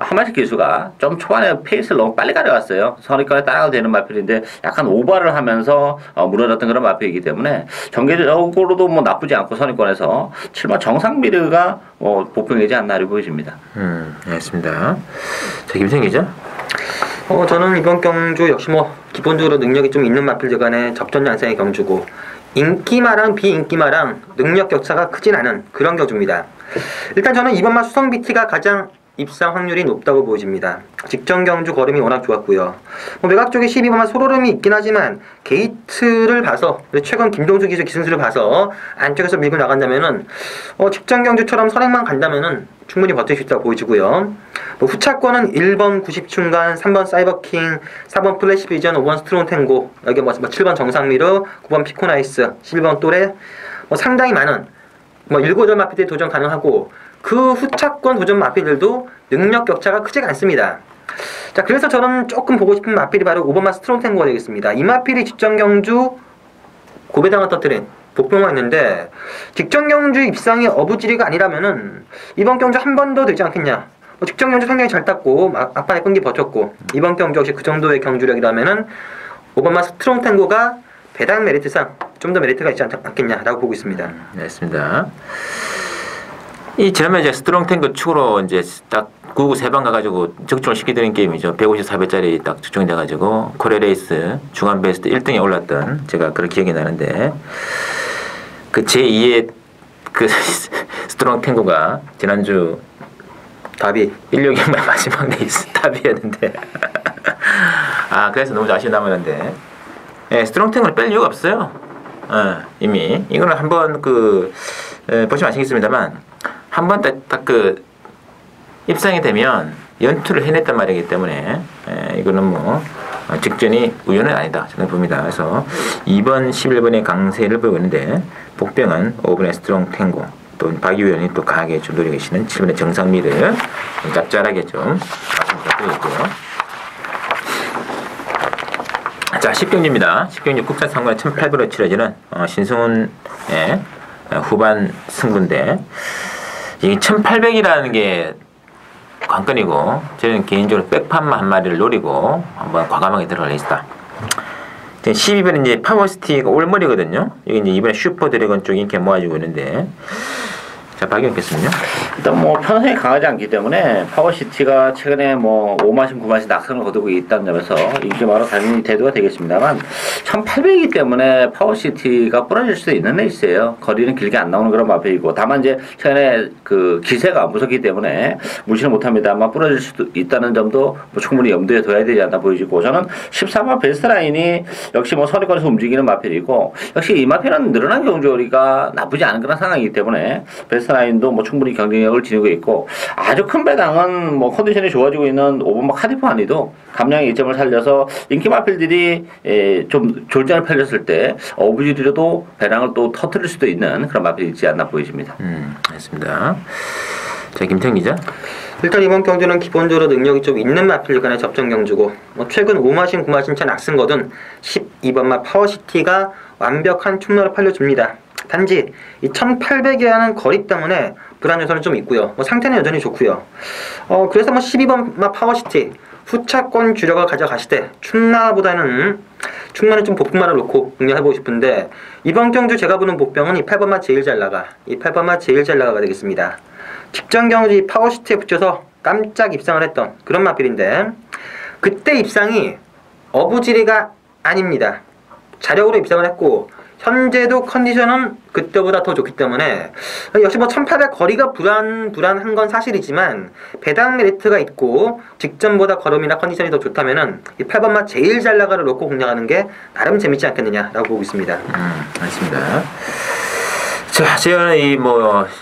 하마식 기수가 좀 초반에 페이스를 너무 빨리 가려갔어요. 선입관에 따라가도 되는 마필인데 약간 오버를 하면서 무너졌던 그런 마필이기 때문에 전개적으로도 뭐 나쁘지 않고 선입관에서 7번 정상미드가 복병이지 않나 보여집니다. 알겠습니다. 자, 김생 기자. 저는 이번 경주 역시 뭐 기본적으로 능력이 좀 있는 마필들 간의 접전 양상의 경주고 인기마랑 비인기마랑 능력 격차가 크진 않은 그런 경주입니다. 일단 저는 이번만 수성 BT가 가장 입상 확률이 높다고 보여집니다. 직전 경주 걸음이 워낙 좋았고요. 외곽 쪽에 12번만 소로름이 있긴 하지만 게이트를 봐서 최근 김동수 기수 기승수를 봐서 안쪽에서 밀고 나간다면은 직전 경주처럼 선행만 간다면은 충분히 버틸 수 있다고 보여지고요. 후차권은 1번 90중간, 3번 사이버킹, 4번 플래시 비전, 5번 스트롱 탱고, 여기 7번 정상미르, 9번 피코나이스, 11번 또래 상당히 많은 7절 마필들이 도전 가능하고 그 후차권 도전 마필들도 능력 격차가 크지가 않습니다. 자, 그래서 저는 조금 보고 싶은 마필이 바로 5번마 스트롱 탱고가 되겠습니다. 이 마필이 직전 경주 고배당을 터뜨린 복병화였는데 직전 경주 입상이 어부지리가 아니라면은 이번 경주 한 번 더 되지 않겠냐. 직전 경주 상당히 잘 땄고 막판에 끈기 버텼고 이번 경주 역시 그 정도의 경주력이라면은 5번마 스트롱 탱고가 배당 메리트상 좀 더 메리트가 있지 않겠냐라고 보고 있습니다. 알겠습니다. 이 지난번에 이제 스트롱 탱크 축으로 이제 딱 9구 3방 가가지고 적중을 시켜드린 게임이죠. 154배짜리 딱 적중이 돼가지고 코레 레이스 중간 베스트 1등에 올랐던 제가 그런 기억이 나는데 그 제2의 그 스트롱 탱크가 지난주 답이 1.6의 마지막 레이스 답이었는데 그래서 너무 자신이 남았는데 스트롱 탱크를 뺄 이유가 없어요. 이미 이거는 한번 보시면 아시겠습니다만 한 번 딱 입상이 되면 연투를 해냈단 말이기 때문에 이거는 뭐 직전이 우연은 아니다 저는 봅니다. 그래서 2번 11번의 강세를 보이고 있는데 복병은 5번의 스트롱 탱고 또 박 의원이 또 강하게 좀 노리고 계시는 7번의 정상미를 짭짤하게 좀 말씀 부탁드리고요. 자, 10경주입니다. 10경주 국산 상관에 1,800으로 치러지는 신승훈의 후반 승부인데 이 1,800이라는 게 관건이고 저는 개인적으로 백판만 한 마리를 노리고 한번 과감하게 들어갈 있다. 12번은 이제 파워시티가 올머리거든요. 여기 이제 이번에 슈퍼 드래곤 쪽 인기 모아지고 있는데 자, 박영 겠습니다. 일단 뭐 편성이 강하지 않기 때문에 파워시티가 최근에 뭐 5마신 9마신 낙선을 거두고 있다는 점에서 인기마로 당연히 대두가 되겠습니다만 1800이기 때문에 파워시티가 부러질 수도 있는 레이스예요. 거리는 길게 안 나오는 그런 마필이고 다만 이제 최근에 그 기세가 무섭기 때문에 무시는 못합니다만 부러질 수도 있다는 점도 뭐 충분히 염두에 둬야 되지 않나 보여지고 저는 13번 베스트 라인이 역시 뭐 선의권에서 움직이는 마필이고 역시 이 마필은 늘어난 경주거리가 나쁘지 않은 그런 상황이기 때문에 베스트 라인도 뭐 충분히 경쟁력을 지니고 있고 아주 큰 배당은 뭐 컨디션이 좋아지고 있는 5번마 카디프아니도 감량의 이점을 살려서 인기 마필들이 좀 졸전을 펼쳤을 때 어부지리로도 배당을 또 터뜨릴 수도 있는 그런 마필이 있지 않나 보여집니다. 알겠습니다. 자, 김태형 기자. 일단 이번 경주는 기본적으로 능력이 좀 있는 마필 간의 접전 경주고 최근 5마신 9마신 차 낙승 거둔 12번마 파워시티가 완벽한 충로를 팔려줍니다. 단지 이 1800이라는 거리 때문에 불안 요소는 좀 있고요. 상태는 여전히 좋고요. 그래서 12번 파워시티 후차권 주력을 가져가시되 충라는 좀 복병마를 놓고 응용해보고 싶은데 이번 경주 제가 보는 복병은 이 8번마 제일 잘 나가 이 8번마 제일 잘 나가가 되겠습니다. 직전 경주 이 파워시티에 붙여서 깜짝 입상을 했던 그런 마필인데 그때 입상이 어부지리가 아닙니다. 자력으로 입상을 했고 현재도 컨디션은 그때보다 더 좋기 때문에 역시 뭐 1800 거리가 불안한 건 사실이지만 배당 메리트가 있고 직전보다 걸음이나 컨디션이 더 좋다면은 이 8번마 제일 잘 나가를 놓고 공략하는 게 나름 재밌지 않겠느냐라고 보고 있습니다. 맞습니다. 자, 제가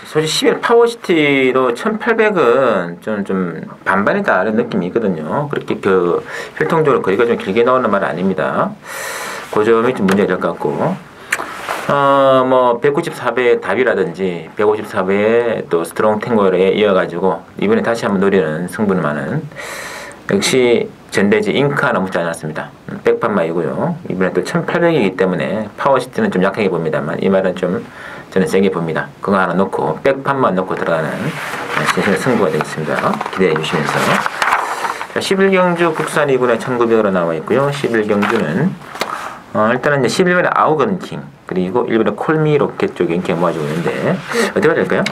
솔직히 11 파워시티로 1800은 좀 반반이다 이런 느낌이 있거든요. 그렇게 필통적으로 거리가 좀 길게 나오는 말은 아닙니다. 그 점이 좀 문제가 될 것 같고, 194배의 답이라든지 154배의 또 스트롱 탱고에 이어가지고 이번에 다시 한번 노리는 승부는 역시 전대지 잉크하나 묻지 않았습니다. 백판마이고요. 이번에 또 1800이기 때문에 파워시티는 좀 약하게 봅니다만 이 말은 좀 저는 세게 봅니다. 그거 하나 놓고 백판만 놓고 들어가는 진실의 승부가 되겠습니다. 기대해 주시면서 11경주 국산 2군에 1900으로 나와 있고요. 11경주는 일단은 이제 11번에 아우건킹 그리고 1번에 콜미 로켓 쪽에 인기가 모아지고 있는데 어떻게 될까요?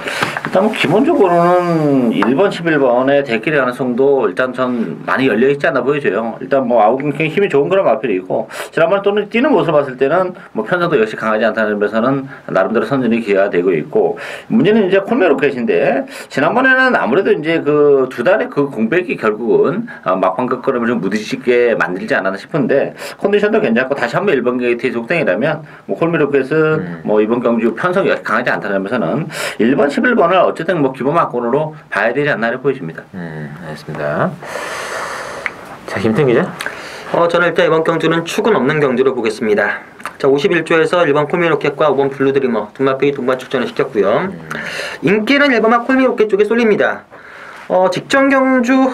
일단 기본적으로는 1번, 11번의 대끼리 가능성도 일단 전 많이 열려있지 않나 보여져요. 일단 아우건킹 힘이 좋은 그런 마필이고 지난번 또는 뛰는 모습을 봤을 때는 편성도 역시 강하지 않다는 점에서는 나름대로 선전이 기회가 되고 있고 문제는 이제 콜미 로켓인데 지난번에는 아무래도 이제 그 두 달의 그 공백이 결국은 막판 끝걸음을 좀 무디짓게 만들지 않았나 싶은데 컨디션도 괜찮고 다시 한번 1번 게이트의 속성이라면 콜미 로켓은 이번 경주 편성이 강하지 않다는 점에서는 1번, 11번을 어쨌든 기본 막권으로 봐야 되지 않나 보여집니다. 알겠습니다. 자, 김태형 기자. 저는 일단 이번 경주는 축은 없는 경주로 보겠습니다. 자, 51조에서 1번 콜미로켓과 5번 블루드리머 두 마필이 동반 출전을 시켰고요. 인기는 1번마 콜미로켓 쪽에 쏠립니다. 직전 경주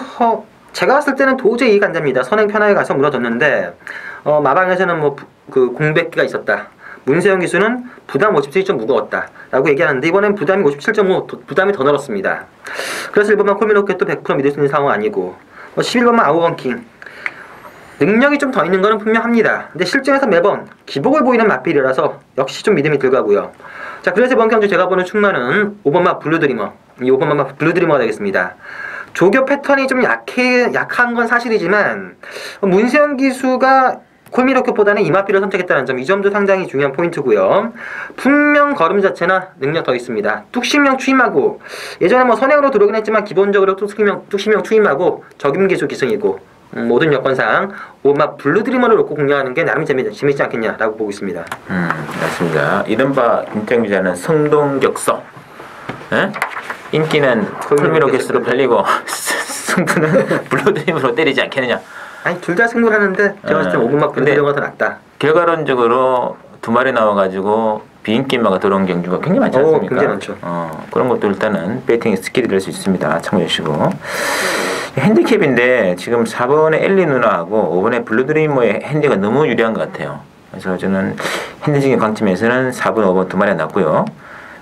제가 봤을 때는 도저히 이해가 안 됩니다. 선행 편하게 가서 무너졌는데 마방에서는 그 공백기가 있었다. 문세영 기수는 부담 57점 무거웠다 라고 얘기하는데 이번엔 부담이 57.5 부담이 더 늘었습니다. 그래서 1번만 콜미로켓도 100% 믿을 수 있는 상황은 아니고 11번만 아우건킹 능력이 좀 더 있는 것은 분명합니다. 근데 실전에서 매번 기복을 보이는 맞비리라서 역시 좀 믿음이 들고요. 자, 그래서 이번 경주 제가 보는 충만은 5번만 블루드리머 이 5번만 블루드리머가 되겠습니다. 조교 패턴이 좀 약한 건 사실이지만 문세영 기수가 콜미로켓보다는 이마피를 선택했다는 점, 이 점도 상당히 중요한 포인트고요. 분명 걸음 자체나 능력 더 있습니다. 뚝심형 추임하고 예전에 선행으로 들어오긴 했지만 기본적으로 뚝심형 추임하고 적임기수 기승이고 모든 여건상 오마 블루드리머를 놓고 공략하는 게 나름 재밌지 않겠냐라고 보고 있습니다. 맞습니다. 이른바 김태형 기자는 성동격서. 인기는 콜미로켓으로 팔리고 승부는 블루드리머로 때리지 않겠느냐. 아니 둘 다 승부를 하는데 제가 봤을 때 5분막 블루드리머가 더 낫다. 결과론적으로 두 마리 나와가지고 비인기마가 들어온 경주가 굉장히 많지 않습니까? 굉장히 많죠. 그런 것도 일단은 배팅 스킬이 될 수 있습니다. 참고해 주시고 핸디캡인데 지금 4번의 엘리 누나하고 5번의 블루드리머의 핸디가 너무 유리한 것 같아요. 그래서 저는 핸디적인 관점에서는 4번, 5번 두 마리 났고요.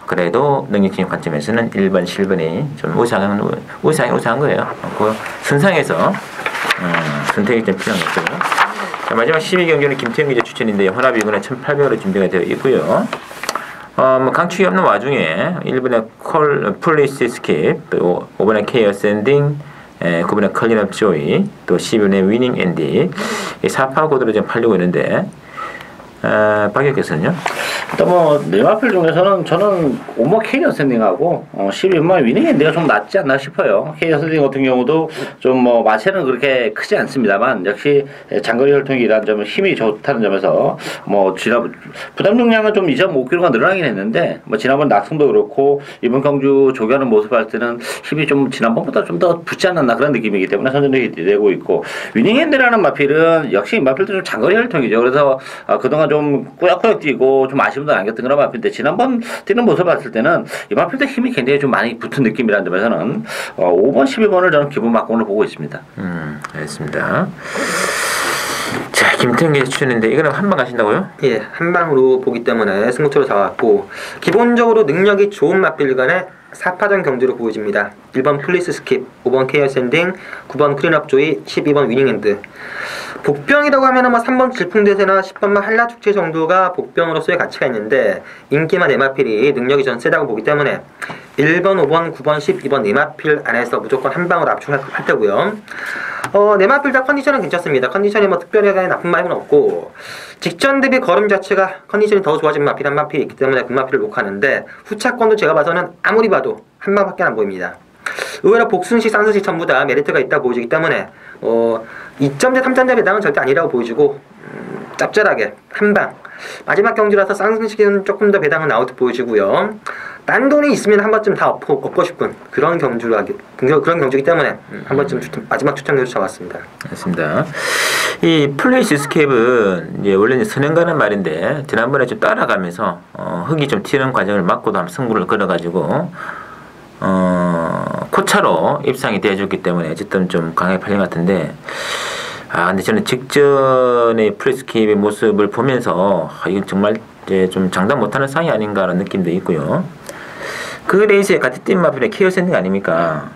그래도 능력적인 관점에서는 1번, 7번이 좀 우상한 거예요. 그 선상에서 선택이 좀 필요한 거죠. 자, 마지막 12경기는 김태형 기자 추천인데 혼합이군에 1800으로 준비가 되어 있고요. 강축이 없는 와중에 1번에 폴리시 스킵, 또 5번에 K 어센딩, 9번에 컬린업 조이, 또 10번에 위닝 앤디, 이 4파 고도로 지금 팔리고 있는데 박혁께서는요? 일단 네마필 중에서는 저는 오머 K 어센딩하고 12번 위닝 앤디가 좀 낫지 않나 싶어요. K 어센딩 같은 경우도 좀 마체는 그렇게 크지 않습니다만 역시 장거리 혈통이라는 점은 힘이 좋다는 점에서 부담 용량은 좀 2.5kg가 늘어나긴 했는데 지난번 낙승도 그렇고 이번 경주 조교하는 모습 할 때는 힘이 좀 지난번보다 좀 더 붙지 않았나 그런 느낌이기 때문에 선전력이 되고 있고 위닝 앤디라는 마필은 역시 마필도 좀 장거리 혈통이죠. 그래서 그동안 좀 꾸역꾸역 뛰고 좀 아쉬움도 남겼던 그런 마필인데 지난번 뛰는 모습 봤을 때는 이 마필도 힘이 굉장히 좀 많이 붙은 느낌이라는 점에서는 5번, 12번을 저는 기본 막공으로 보고 있습니다. 알겠습니다. 자, 김태형 기자 추천인데 이거는 한 방 가신다고요? 예, 한 방으로 보기 때문에 승부처로 잡았고 기본적으로 능력이 좋은 맞빌 간의 4파전 경주로 보여집니다. 1번 플리스 스킵, 5번 케어 샌딩, 9번 클린업 조이, 12번 위닝핸드. 복병이라고 하면은 3번 질풍대세나 10번만 한라축제 정도가 복병으로서의 가치가 있는데 인기만 네마필이 능력이 전 세다고 보기 때문에 1번, 5번, 9번, 12번 네마필 안에서 무조건 한 방으로 압축할 테고요. 네마필드 컨디션은 괜찮습니다. 컨디션이 뭐 특별하게 나쁜 말은 없고 직전 대비 걸음 자체가 컨디션이 더 좋아진 마필 한 마필이 있기 때문에 그 마필을 녹화하는데 후차권도 제가 봐서는 아무리 봐도 한 방밖에 안 보입니다. 의외로 복순시, 쌍순시 전부 다 메리트가 있다 보여지기 때문에 2점대, 3점대 배당은 절대 아니라고 보여지고 짭짤하게 한 방. 마지막 경주라서 쌍순시는 조금 더 배당은 나올 듯 보여지고요. 딴 돈이 있으면 한 번쯤 다 엎고 싶은 그런 경주이기 때문에 한 번쯤 마지막 추천 경주 잡았습니다. 맞습니다. 이 플레이스 스케이프는 이제 원래 선행가는 말인데 지난번에 좀 따라가면서 흙이 좀 튀는 과정을 막고도 한번 승부를 걸어가지고 코차로 입상이 되어줬기 때문에 어쨌든 좀 강하게 팔린 것 같은데 근데 저는 직전의 플레이스케이프의 모습을 보면서 이건 정말 이제 좀 장담 못하는 상이 아닌가라는 느낌도 있고요. 그 레이스에 같은 팀 마필의 케어 샌딩 아닙니까?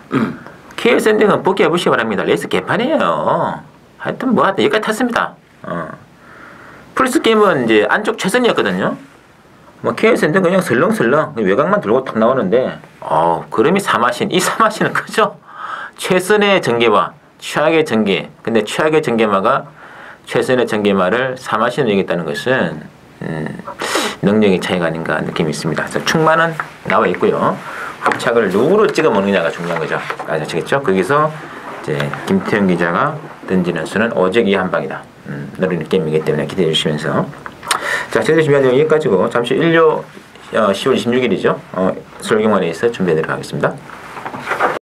케어 샌딩은 복귀해 보시기 바랍니다. 레이스 개판이에요. 하여튼 뭐 하여튼 여기까지 탔습니다. 플레이스케이프는 이제 안쪽 최선이었거든요. 뭐 케어 샌딩은 그냥 설렁설렁 외곽만 들고 탁 나오는데 그럼이 사마신. 이 사마신은 크죠? 최선의 전개와 최악의 전개. 근데 최악의 전개마가 최선의 전개마를 사마신으로 이겼다는 것은 능력의 차이가 아닌가 느낌이 있습니다. 그래서 충만은 나와 있고요. 합착을 누구로 찍어 먹느냐가 중요한 거죠. 아시겠죠? 거기서 이제 김태형 기자가 던지는 수는 오직 이 한 방이다. 노리는 게임이기 때문에 기대해 주시면서 저희들 준비한 내용 여기까지고 잠시 10월 26일이죠. 설경원에서 준비해 드리도록 하겠습니다.